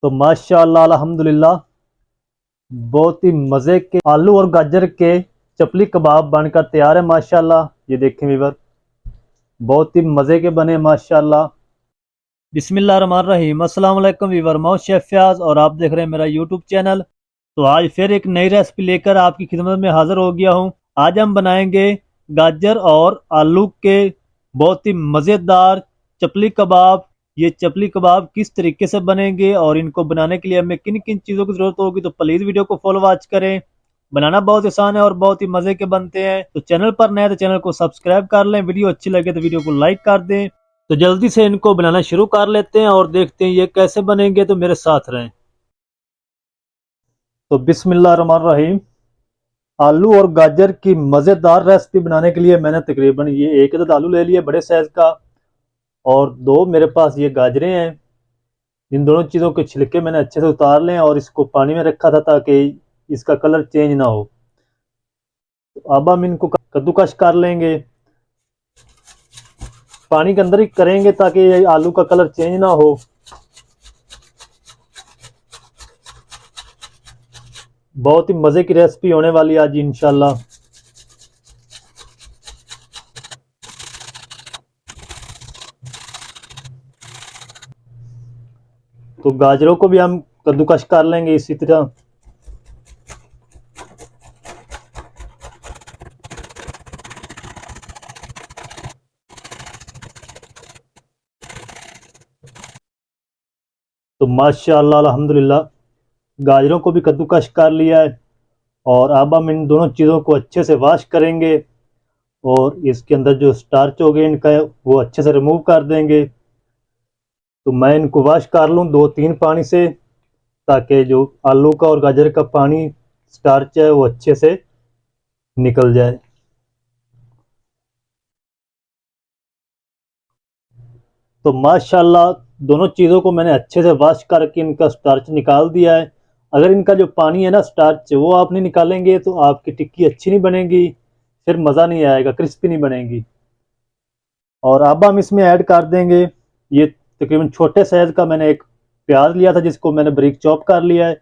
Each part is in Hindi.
तो माशाअल्लाह अल्हम्दुलिल्लाह बहुत ही मज़े के आलू और गाजर के चपली कबाब बनकर तैयार है माशाअल्लाह। ये देखें वीवर, बहुत ही मज़े के बने माशाअल्लाह। बिस्मिल्लाहिर्रहमानिर्रहीम। अस्सलाम वालेकुम वीवर, मैं शेफ फयाज और आप देख रहे हैं मेरा यूट्यूब चैनल। तो आज फिर एक नई रेसिपी लेकर आपकी खिदमत में हाजिर हो गया हूँ। आज हम बनाएंगे गाजर और आलू के बहुत ही मज़ेदार चपली कबाब। ये चपली कबाब किस तरीके से बनेंगे और इनको बनाने के लिए हमें किन किन चीज़ों की ज़रूरत होगी, तो प्लीज़ वीडियो को फॉलो वॉच करें। बनाना बहुत आसान है और बहुत ही मज़े के बनते हैं। तो चैनल पर नए तो चैनल को सब्सक्राइब कर लें, वीडियो अच्छी लगे तो वीडियो को लाइक कर दें। तो जल्दी से इनको बनाना शुरू कर लेते हैं और देखते हैं ये कैसे बनेंगे, तो मेरे साथ रहें। तो बिस्मिल्लाहिर्रहमानिर्रहीम। आलू और गाजर की मज़ेदार रेसिपी बनाने के लिए मैंने तकरीबन ये एक अदद आलू ले लिया बड़े साइज़ का, और दो मेरे पास ये गाजरें हैं। इन दोनों चीज़ों के छिलके मैंने अच्छे से उतार लें और इसको पानी में रखा था ताकि इसका कलर चेंज ना हो। तो अब हम इनको कद्दूकश कर लेंगे, पानी के अंदर ही करेंगे ताकि आलू का कलर चेंज ना हो। बहुत ही मज़े की रेसिपी होने वाली आज इंशाल्लाह। तो गाजरों को भी हम कद्दूकश कर लेंगे इसी तरह। तो माशाअल्लाह अल्हम्दुलिल्लाह गाजरों को भी कद्दूकश कर लिया है, और अब हम इन दोनों चीज़ों को अच्छे से वॉश करेंगे और इसके अंदर जो स्टार्च हो गए इनका वो अच्छे से रिमूव कर देंगे। तो मैं इनको वॉश कर लूँ 2-3 पानी से, ताकि जो आलू का और गाजर का पानी स्टार्च है वो अच्छे से निकल जाए। तो माशाल्लाह दोनों चीज़ों को मैंने अच्छे से वॉश करके इनका स्टार्च निकाल दिया है। अगर इनका जो पानी है ना स्टार्च, वो आप नहीं निकालेंगे तो आपकी टिक्की अच्छी नहीं बनेगी, फिर मज़ा नहीं आएगा, क्रिस्पी नहीं बनेगी। और अब हम इसमें ऐड कर देंगे, ये तकरीबन छोटे साइज़ का मैंने एक प्याज लिया था जिसको मैंने बारीक चॉप कर लिया है,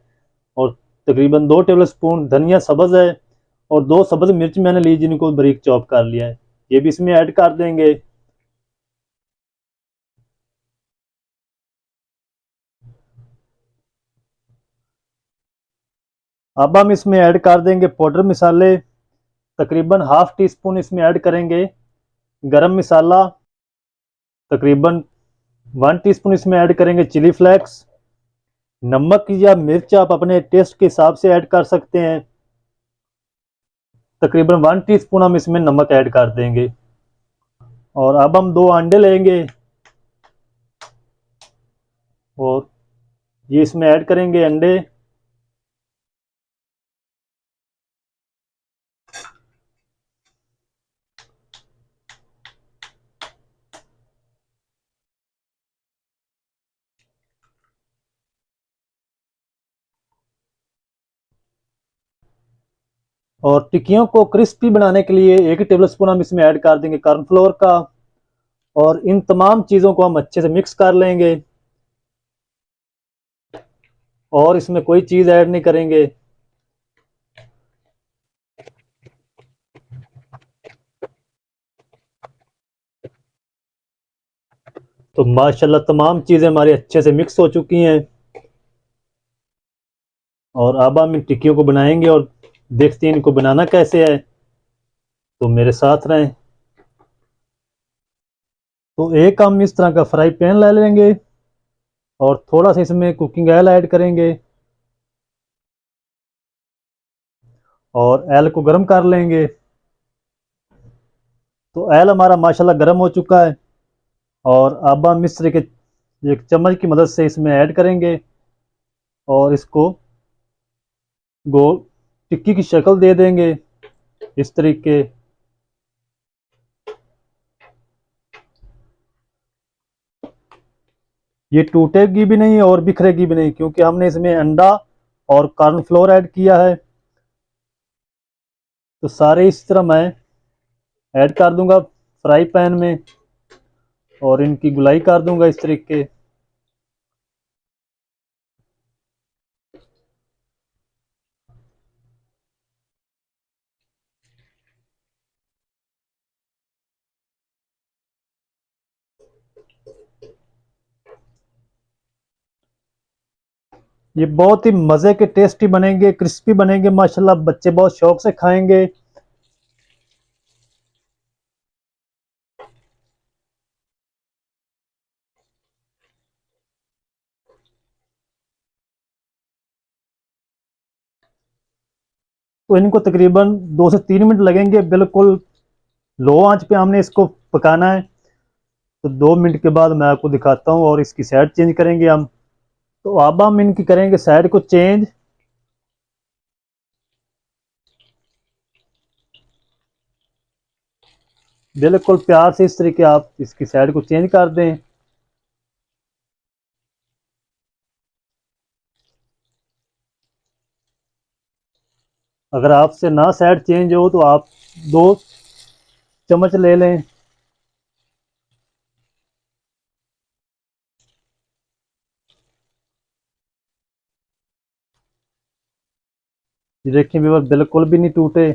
और तकरीबन 2 टेबल स्पून धनिया सब्ज़ है, और 2 सब्ज़ मिर्च मैंने ली जिनको बारीक चॉप कर लिया है, ये भी इसमें ऐड कर देंगे। अब हम इसमें ऐड कर देंगे पाउडर मसाले, तकरीबन हाफ टी स्पून इसमें ऐड करेंगे गरम मसाला, तकरीबन 1 टीस्पून इसमें ऐड करेंगे चिली फ्लेक्स। नमक या मिर्च आप अपने टेस्ट के हिसाब से ऐड कर सकते हैं, तकरीबन 1 टीस्पून हम इसमें नमक ऐड कर देंगे। और अब हम 2 अंडे लेंगे और ये इसमें ऐड करेंगे अंडे। और टिक्कियों को क्रिस्पी बनाने के लिए 1 टेबल स्पून हम इसमें ऐड कर देंगे कॉर्नफ्लोर का, और इन तमाम चीज़ों को हम अच्छे से मिक्स कर लेंगे और इसमें कोई चीज़ ऐड नहीं करेंगे। तो माशाल्लाह तमाम चीज़ें हमारी अच्छे से मिक्स हो चुकी हैं, और अब हम इन टिक्कियों को बनाएंगे और देखते हैं इनको बनाना कैसे है। तो मेरे साथ रहें। तो एक हम इस तरह का फ्राई पैन ले लेंगे और थोड़ा सा इसमें कुकिंग ऑयल ऐड करेंगे और ऑयल को गर्म कर लेंगे। तो ऑयल हमारा माशाल्लाह गर्म हो चुका है, और अब हम इस तरीके एक चम्मच की मदद से इसमें ऐड करेंगे और इसको गोल टिक्की की शक्ल दे देंगे इस तरीके। ये टूटेगी भी नहीं और बिखरेगी भी नहीं, क्योंकि हमने इसमें अंडा और कॉर्नफ्लोर ऐड किया है। तो सारे इस तरह मैं ऐड कर दूंगा फ्राई पैन में और इनकी गुलाई कर दूंगा इस तरीके। ये बहुत ही मज़े के टेस्टी बनेंगे, क्रिस्पी बनेंगे माशाल्लाह, बच्चे बहुत शौक से खाएंगे। तो इनको तकरीबन 2 से 3 मिनट लगेंगे, बिल्कुल लो आंच पे हमने इसको पकाना है। तो 2 मिनट के बाद मैं आपको दिखाता हूँ और इसकी साइड चेंज करेंगे हम। तो अब हम इनकी करेंगे साइड को चेंज। बिल्कुल प्यार से इस तरीके आप इसकी साइड को चेंज कर दें। अगर आपसे ना साइड चेंज हो तो आप 2 चम्मच ले लें। ये देखिए व्यूअर, बिल्कुल भी नहीं टूटे।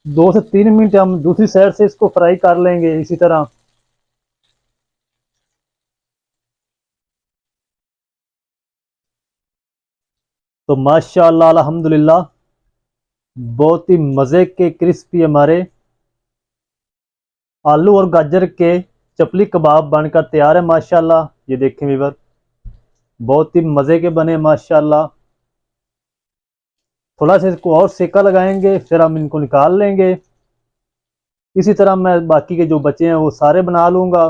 दो से 3 मिनट हम दूसरी साइड से इसको फ्राई कर लेंगे इसी तरह। तो माशाअल्लाह अल्हम्दुलिल्लाह, बहुत ही मज़े के क्रिस्पी हमारे आलू और गाजर के चपली कबाब बनकर तैयार है माशाल्लाह। ये देखें व्यूअर, बहुत ही मज़े के बने माशाल्लाह। थोड़ा सा इसको और सेका लगाएंगे, फिर हम इनको निकाल लेंगे। इसी तरह मैं बाकी के जो बचे हैं वो सारे बना लूँगा।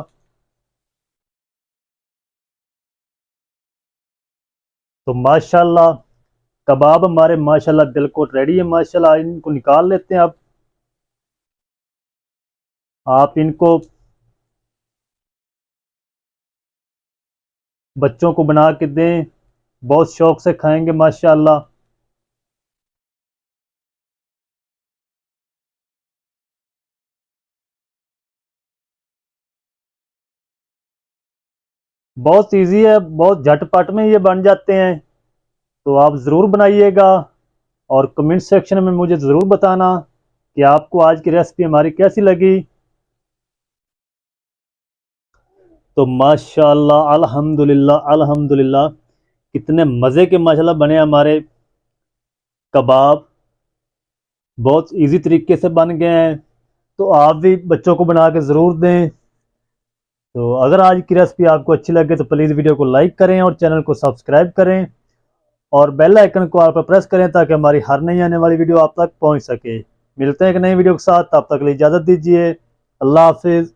तो माशाल्लाह कबाब हमारे माशाल्लाह बिल्कुल रेडी है माशाल्लाह। इनको निकाल लेते हैं अब। आप इनको बच्चों को बना के दें, बहुत शौक से खाएंगे माशाल्लाह। बहुत इजी है, बहुत झटपट में ये बन जाते हैं। तो आप ज़रूर बनाइएगा और कमेंट सेक्शन में मुझे ज़रूर बताना कि आपको आज की रेसिपी हमारी कैसी लगी। तो माशाल्लाह अल्हम्दुलिल्लाह अल्हम्दुलिल्लाह, कितने मज़े के माशाल्लाह बने हमारे कबाब, बहुत इजी तरीके से बन गए हैं। तो आप भी बच्चों को बना के ज़रूर दें। तो अगर आज की रेसिपी आपको अच्छी लगे तो प्लीज़ वीडियो को लाइक करें और चैनल को सब्सक्राइब करें और बेल आइकन को आप पर प्रेस करें ताकि हमारी हर नई आने वाली वीडियो आप तक पहुंच सके। मिलते हैं एक नई वीडियो के साथ, तब तक के लिए इजाज़त दीजिए। अल्लाह हाफिज़।